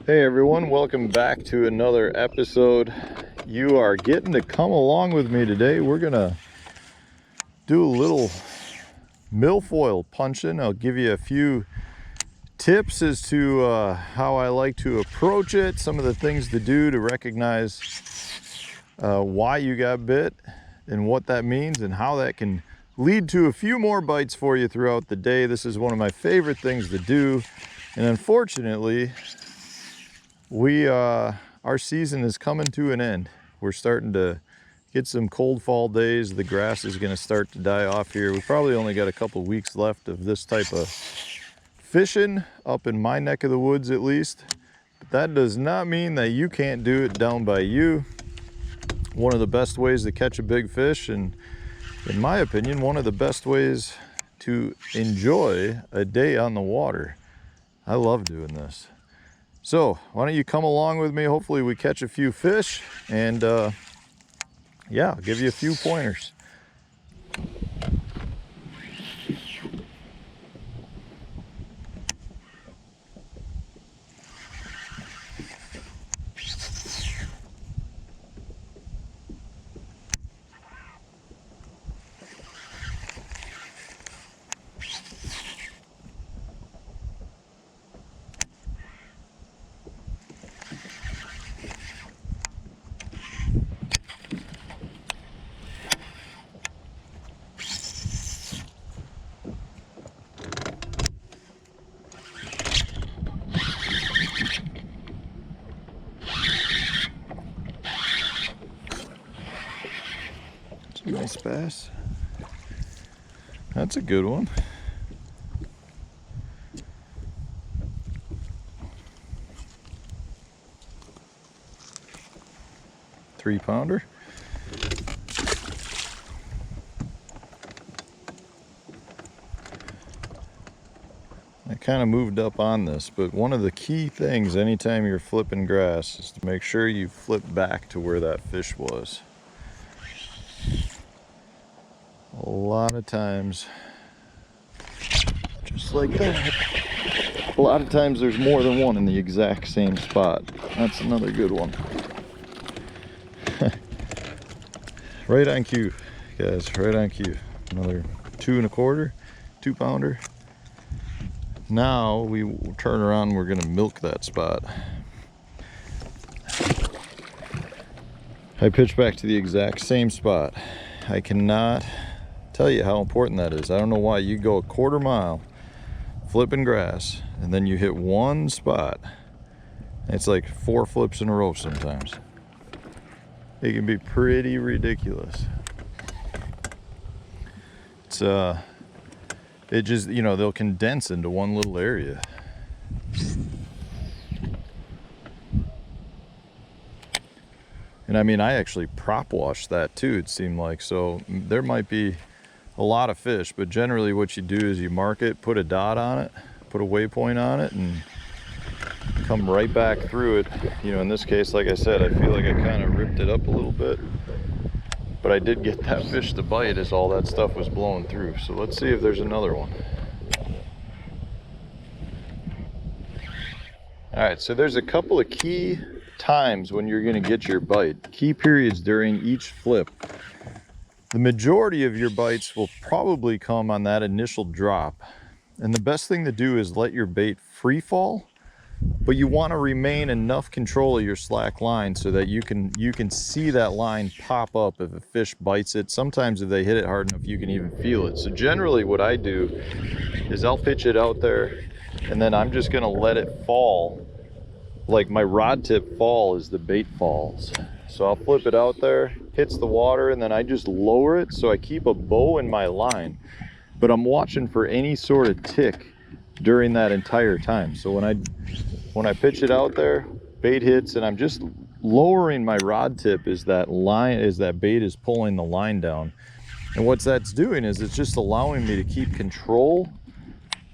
Hey everyone, welcome back to another episode. You are getting to come along with me today. We're gonna do a little milfoil punching. I'll give you a few tips as to how I like to approach it, some of the things to do to recognize why you got bit and what that means and how that can lead to a few more bites for you throughout the day. This is one of my favorite things to do, and unfortunately our season is coming to an end. We're starting to get some cold fall days. The grass is going to start to die off here. We probably only got a couple weeks left of this type of fishing up in my neck of the woods, at least. But that does not mean that you can't do it down by you. One of the best ways to catch a big fish, and in my opinion, one of the best ways to enjoy a day on the water. I love doing this. So why don't you come along with me? Hopefully we catch a few fish, and yeah, I'll give you a few pointers. Nice bass. That's a good one. Three-pounder. I kind of moved up on this, but one of the key things anytime you're flipping grass is to make sure you flip back to where that fish was. A lot of times, just like that, a lot of times there's more than one in the exact same spot. That's another good one. Right on cue, guys, right on cue. Another 2 1/4, 2-pounder. Now we turn around, we're gonna milk that spot. I pitch back to the exact same spot. I cannot tell you how important that is. I don't know why. You go a 1/4 mile flipping grass and then you hit one spot. It's like 4 flips in a row sometimes. It can be pretty ridiculous. It's it just, you know, they'll condense into one little area. And I mean, I actually prop washed that too, it seemed like. So there might be a lot of fish, but generally what you do is you mark it, put a dot on it, put a waypoint on it, and come right back through it. You know, in this case, like I said, I feel like I kind of ripped it up a little bit, but I did get that fish to bite as all that stuff was blowing through. So let's see if there's another one. All right, so there's a couple of key times when you're going to get your bite, key periods during each flip. The majority of your bites will probably come on that initial drop, and the best thing to do is let your bait free fall, but you want to remain enough control of your slack line so that you can see that line pop up if a fish bites it. Sometimes if they hit it hard enough, you can even feel it. So generally what I do is I'll pitch it out there, and then I'm just going to let it fall. Like my rod tip fall as the bait falls. So I'll flip it out there, hits the water, and then I just lower it so I keep a bow in my line. But I'm watching for any sort of tick during that entire time. So when I pitch it out there, bait hits, and I'm just lowering my rod tip as that bait is pulling the line down. And what that's doing is it's just allowing me to keep control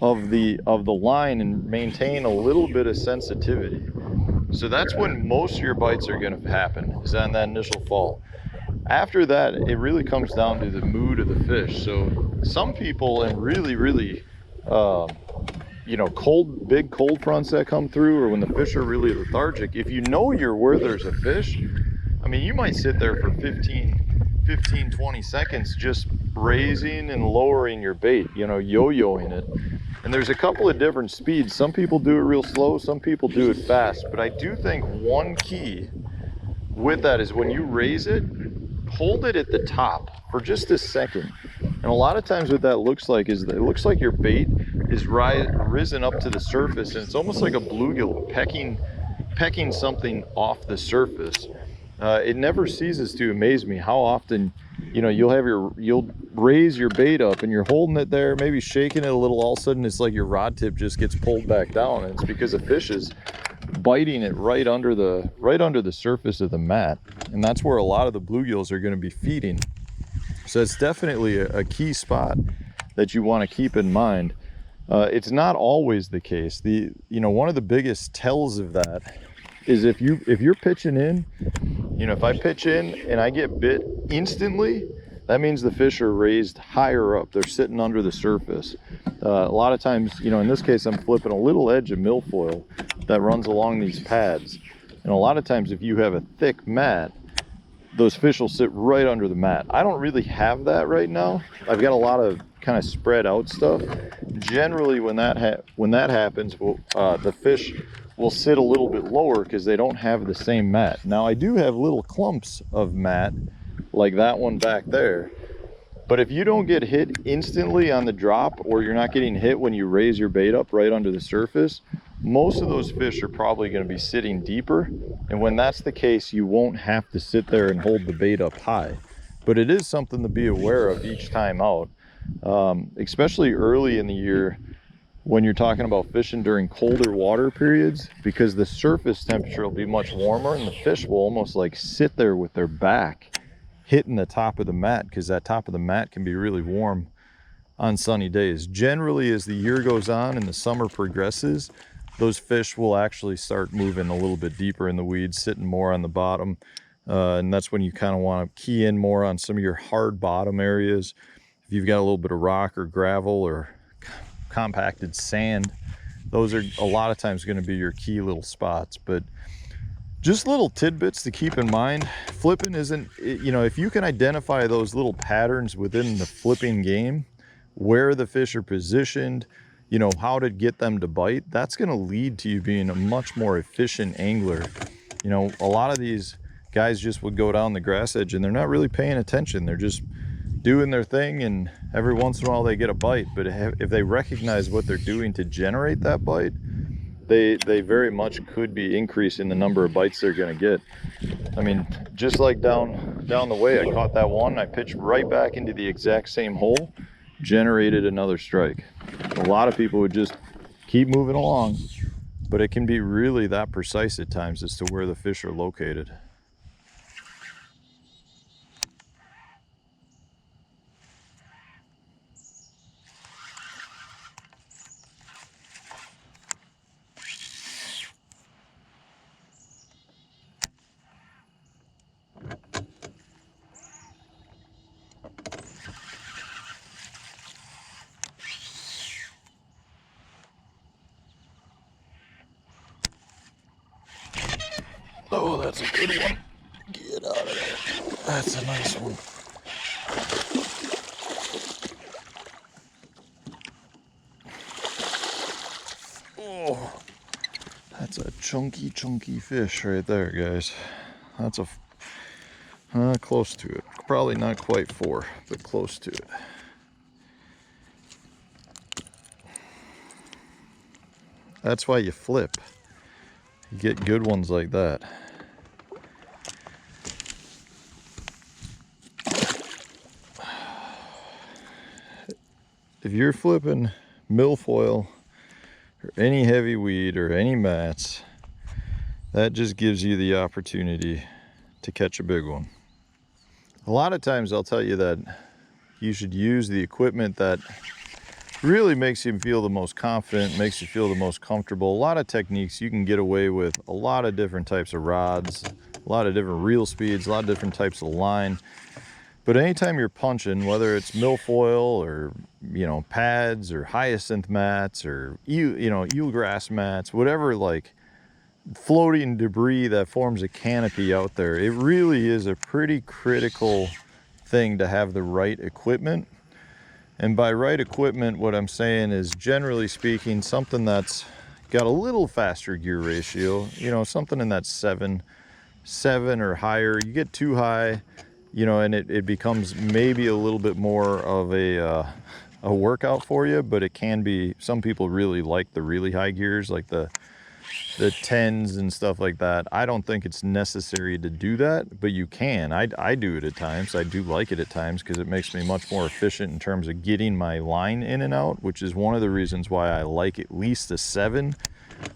of the line and maintain a little bit of sensitivity. So that's when most of your bites are going to happen, is on that initial fall. After that, it really comes down to the mood of the fish. So some people, and really you know, big cold fronts that come through, or when the fish are really lethargic, if you know you're where there's a fish, I mean, you might sit there for 15, 20 seconds just raising and lowering your bait, you know, yo-yoing it. And there's a couple of different speeds. Some people do it real slow, some people do it fast. But I do think one key with that is when you raise it, hold it at the top for just a second. And a lot of times what that looks like is that it looks like your bait is risen up to the surface, and it's almost like a bluegill pecking something off the surface. It never ceases to amaze me how often, you know, you'll raise your bait up and you're holding it there, maybe shaking it a little, all of a sudden it's like your rod tip just gets pulled back down, and it's because a fish is biting it right under the surface of the mat, and that's where a lot of the bluegills are going to be feeding. So it's definitely a key spot that you want to keep in mind. It's not always the case. One of the biggest tells of that is if you're pitching in, you know, if I pitch in and I get bit instantly, that means the fish are raised higher up. They're sitting under the surface. A lot of times, you know, in this case, I'm flipping a little edge of milfoil that runs along these pads. And a lot of times, if you have a thick mat, those fish will sit right under the mat. I don't really have that right now. I've got a lot of kind of spread out stuff. Generally, when that happens, the fish will sit a little bit lower because they don't have the same mat. Now, I do have little clumps of mat like that one back there. But if you don't get hit instantly on the drop, or you're not getting hit when you raise your bait up right under the surface, most of those fish are probably going to be sitting deeper. And when that's the case, you won't have to sit there and hold the bait up high. But it is something to be aware of each time out, especially early in the year when you're talking about fishing during colder water periods, because the surface temperature will be much warmer and the fish will almost like sit there with their back hitting the top of the mat, because that top of the mat can be really warm on sunny days. Generally, as the year goes on and the summer progresses, those fish will actually start moving a little bit deeper in the weeds, sitting more on the bottom. And that's when you kind of want to key in more on some of your hard bottom areas. If you've got a little bit of rock or gravel or compacted sand, those are a lot of times going to be your key little spots. But just little tidbits to keep in mind. Flipping isn't, you know, if you can identify those little patterns within the flipping game, where the fish are positioned, you know, how to get them to bite, that's going to lead to you being a much more efficient angler. You know, a lot of these guys just would go down the grass edge and they're not really paying attention. They're just doing their thing, and every once in a while they get a bite. But if they recognize what they're doing to generate that bite, they very much could be increasing the number of bites they're going to get. I mean, just like down the way, I caught that one, I pitched right back into the exact same hole, generated another strike. A lot of people would just keep moving along, but it can be really that precise at times as to where the fish are located. Oh, that's a good one. Get out of there. That's a nice one. Oh, that's a chunky fish right there, guys. That's a close to it. Probably not quite 4, but close to it. That's why you flip. You get good ones like that. If you're flipping milfoil or any heavy weed or any mats, that just gives you the opportunity to catch a big one. A lot of times I'll tell you that you should use the equipment that really makes you feel the most confident, makes you feel the most comfortable. A lot of techniques you can get away with, a lot of different types of rods, a lot of different reel speeds, a lot of different types of line. But anytime you're punching, whether it's milfoil or, you know, pads or hyacinth mats or, eelgrass mats, whatever, like floating debris that forms a canopy out there, it really is a pretty critical thing to have the right equipment. And by right equipment, what I'm saying is, generally speaking, something that's got a little faster gear ratio, you know, something in that 7 or higher. You get too high, you know, and it becomes maybe a little bit more of a workout for you, but it can be, some people really like the really high gears, like the 10s and stuff like that. I don't think it's necessary to do that, but you can. I do it at times. I do like it at times because it makes me much more efficient in terms of getting my line in and out, which is one of the reasons why I like at least a 7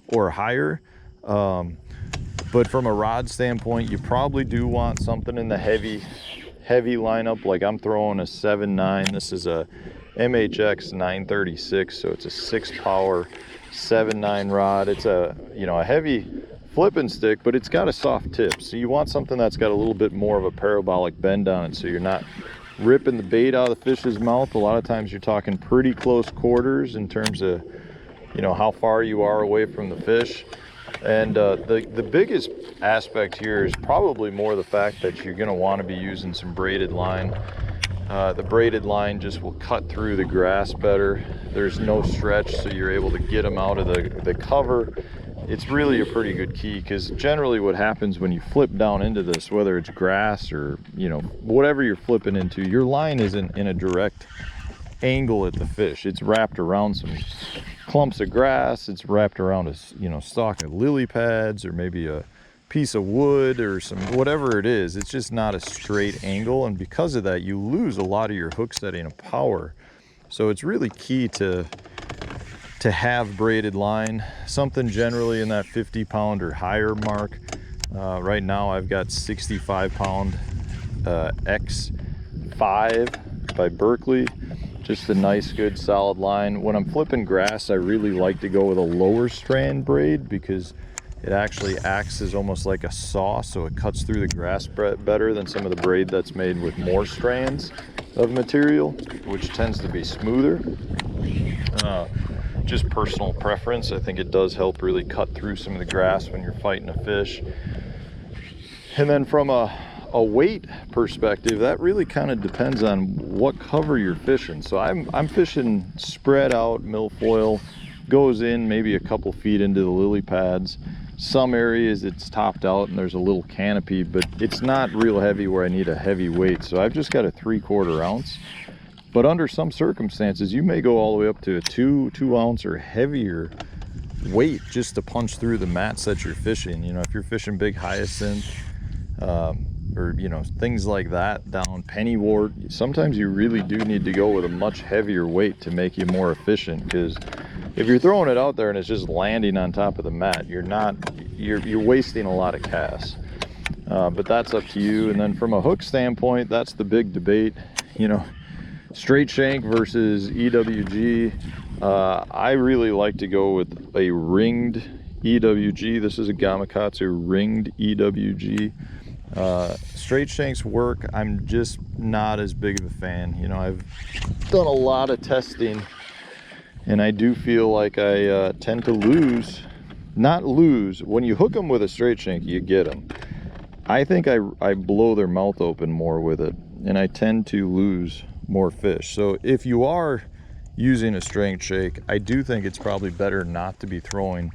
or higher. But from a rod standpoint, you probably do want something in the heavy lineup. Like I'm throwing a 7.9. This is a MHX 936, so it's a 6-power 7.9 rod. It's a, you know, a heavy flipping stick, but it's got a soft tip. So you want something that's got a little bit more of a parabolic bend on it, so you're not ripping the bait out of the fish's mouth. A lot of times you're talking pretty close quarters in terms of, you know, how far you are away from the fish. And the biggest aspect here is probably more the fact that you're going to want to be using some braided line. The braided line just will cut through the grass better. There's no stretch, so you're able to get them out of the cover. It's really a pretty good key, because generally what happens when you flip down into this, whether it's grass or, you know, whatever you're flipping into, your line isn't in a direct angle at the fish. It's wrapped around some clumps of grass. It's wrapped around a, you know, stalk of lily pads, or maybe a piece of wood or some, whatever it is. It's just not a straight angle, and because of that you lose a lot of your hook setting of power. So it's really key to have braided line, something generally in that 50-pound or higher mark. Right now I've got 65-pound X5 by Berkeley. Just a nice, good, solid line. When I'm flipping grass, I really like to go with a lower strand braid, because it actually acts as almost like a saw, so it cuts through the grass better than some of the braid that's made with more strands of material, which tends to be smoother. Just personal preference. I think it does help really cut through some of the grass when you're fighting a fish. And then from a weight perspective, that really kind of depends on what cover you're fishing. So I'm fishing spread out milfoil, goes in maybe a couple feet into the lily pads. Some areas it's topped out and there's a little canopy, but it's not real heavy where I need a heavy weight. So I've just got a 3/4 ounce. But under some circumstances, you may go all the way up to a 2 ounce or heavier weight just to punch through the mats that you're fishing. You know, if you're fishing big hyacinth, or, you know, things like that, down pennywort, sometimes you really do need to go with a much heavier weight to make you more efficient. Because if you're throwing it out there and it's just landing on top of the mat, you're wasting a lot of casts. But that's up to you. And then from a hook standpoint, that's the big debate, you know, straight shank versus EWG. I really like to go with a ringed EWG. This is a Gamakatsu ringed EWG. Straight shanks work. I'm just not as big of a fan. You know, I've done a lot of testing, and I do feel like I tend to lose. Not lose. When you hook them with a straight shank, you get them. I think I blow their mouth open more with it, and I tend to lose more fish. So if you are using a straight shank, I do think it's probably better not to be throwing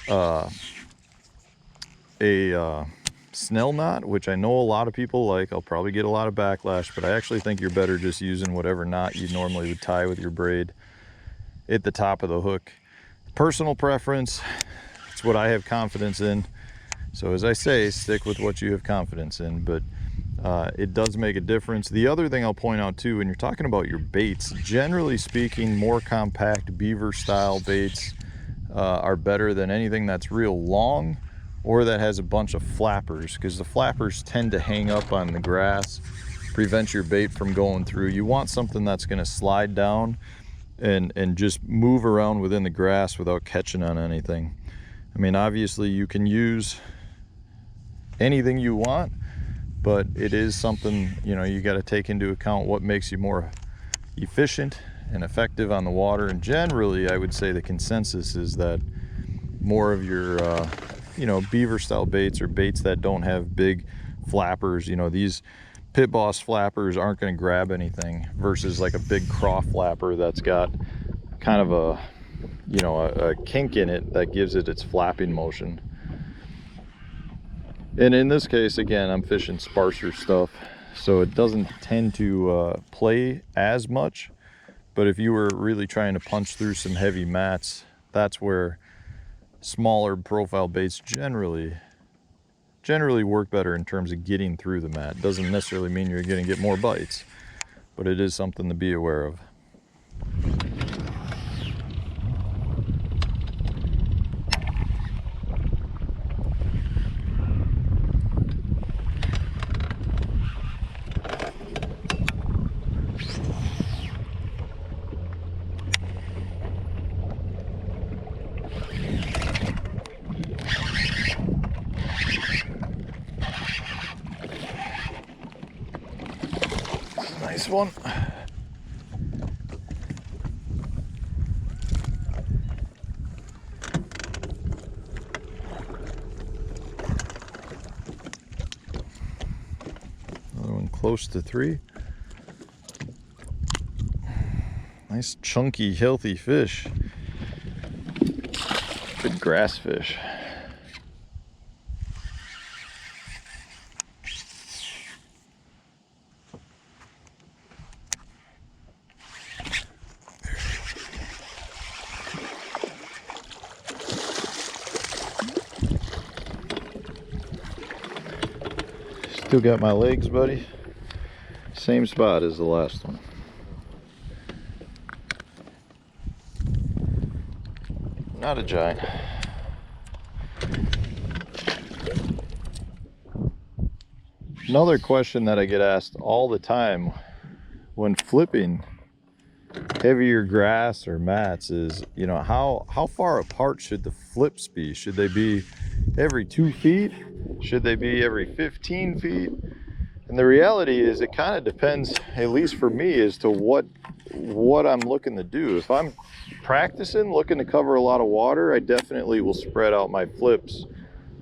a snell knot, which I know a lot of people like. I'll probably get a lot of backlash, but I actually think you're better just using whatever knot you normally would tie with your braid at the top of the hook. Personal preference. It's what I have confidence in. So as I say, stick with what you have confidence in, but it does make a difference. The other thing I'll point out too, when you're talking about your baits, generally speaking, more compact beaver style baits are better than anything that's real long or that has a bunch of flappers, because the flappers tend to hang up on the grass, prevent your bait from going through. You want something that's going to slide down and just move around within the grass without catching on anything. I mean, obviously you can use anything you want, but it is something, you know, you got to take into account what makes you more efficient and effective on the water. And generally, I would say the consensus is that more of your, you know, beaver style baits or baits that don't have big flappers, you know, these Pit Boss flappers aren't going to grab anything versus like a big craw flapper that's got kind of a, you know, a kink in it that gives it its flapping motion. And in this case, again, I'm fishing sparser stuff, so it doesn't tend to play as much. But if you were really trying to punch through some heavy mats, that's where smaller profile baits generally work better in terms of getting through the mat. Doesn't necessarily mean you're going to get more bites, but it is something to be aware of. Nice one. Another one close to 3. Nice chunky healthy fish. Good grass fish. Still got my legs, buddy. Same spot as the last one. Not a giant. Another question that I get asked all the time when flipping heavier grass or mats is, you know, how far apart should the flips be? Should they be every 2 feet? Should they be every 15 feet? And the reality is it kind of depends, at least for me, as to what I'm looking to do. If I'm practicing, looking to cover a lot of water, I definitely will spread out my flips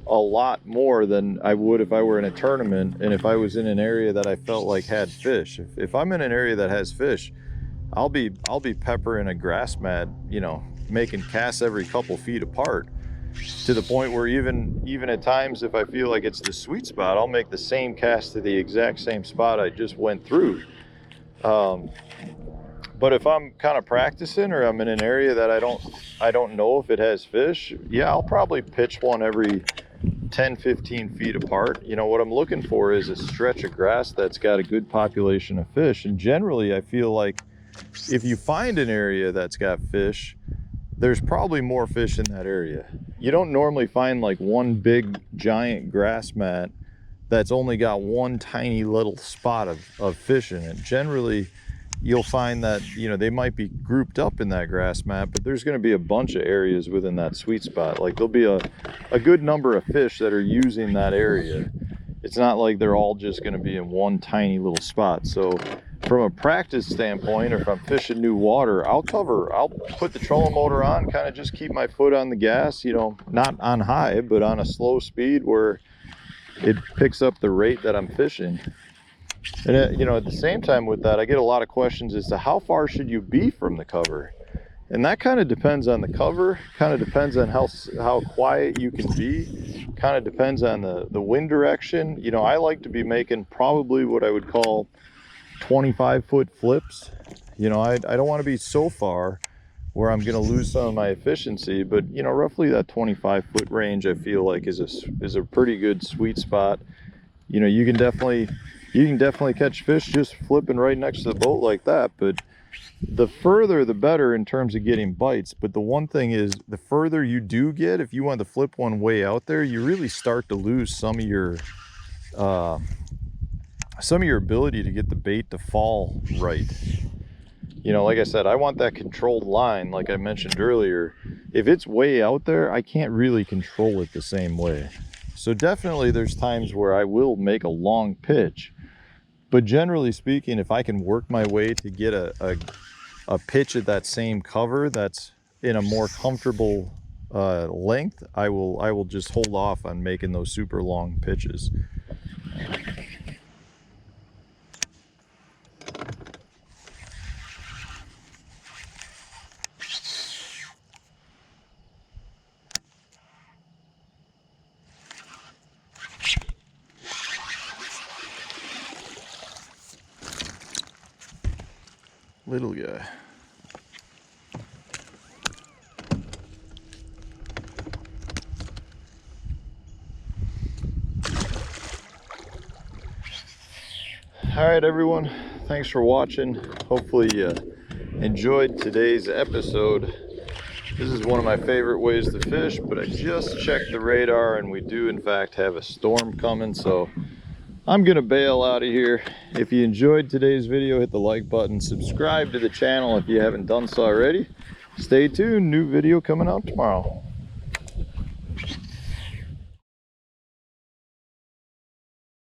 a lot more than I would if I were in a tournament and if I was in an area that I felt like had fish. If I'm in an area that has fish, I'll be peppering a grass mat, you know, making casts every couple feet apart, to the point where even at times, if I feel like it's the sweet spot, I'll make the same cast to the exact same spot I just went through. But if I'm kind of practicing or I'm in an area that I don't know if it has fish, yeah, I'll probably pitch one every 10-15 feet apart. You know, what I'm looking for is a stretch of grass that's got a good population of fish. And generally, I feel like if you find an area that's got fish, there's probably more fish in that area. You don't normally find like one big giant grass mat that's only got one tiny little spot of fish in it. Generally, you'll find that, you know, they might be grouped up in that grass mat, but there's going to be a bunch of areas within that sweet spot. Like there'll be a good number of fish that are using that area. It's not like they're all just going to be in one tiny little spot. So from a practice standpoint, or if I'm fishing new water, I'll put the trolling motor on, kind of just keep my foot on the gas, you know, not on high, but on a slow speed where it picks up the rate that I'm fishing. And you know, at the same time with that, I get a lot of questions as to how far should you be from the cover. And that kind of depends on the cover, kind of depends on how quiet you can be, kind of depends on the wind direction. You know, I like to be making probably what I would call 25-foot flips. You know, I don't want to be so far where I'm going to lose some of my efficiency, but you know, roughly that 25-foot range I feel like is a pretty good sweet spot. You know, you can definitely catch fish just flipping right next to the boat like that, but the further the better in terms of getting bites. But the one thing is, the further you do get, if you want to flip one way out there, you really start to lose some of your ability to get the bait to fall right. You know, like I said, I want that controlled line, like I mentioned earlier. If it's way out there, I can't really control it the same way. So definitely there's times where I will make a long pitch, but generally speaking, if I can work my way to get a pitch at that same cover that's in a more comfortable length, I will just hold off on making those super long pitches. Little guy. All right, everyone, thanks for watching. Hopefully you enjoyed today's episode. This is one of my favorite ways to fish, but I just checked the radar and we do in fact have a storm coming, so I'm gonna bail out of here. If you enjoyed today's video, hit the like button, subscribe to the channel if you haven't done so already. Stay tuned, new video coming out tomorrow.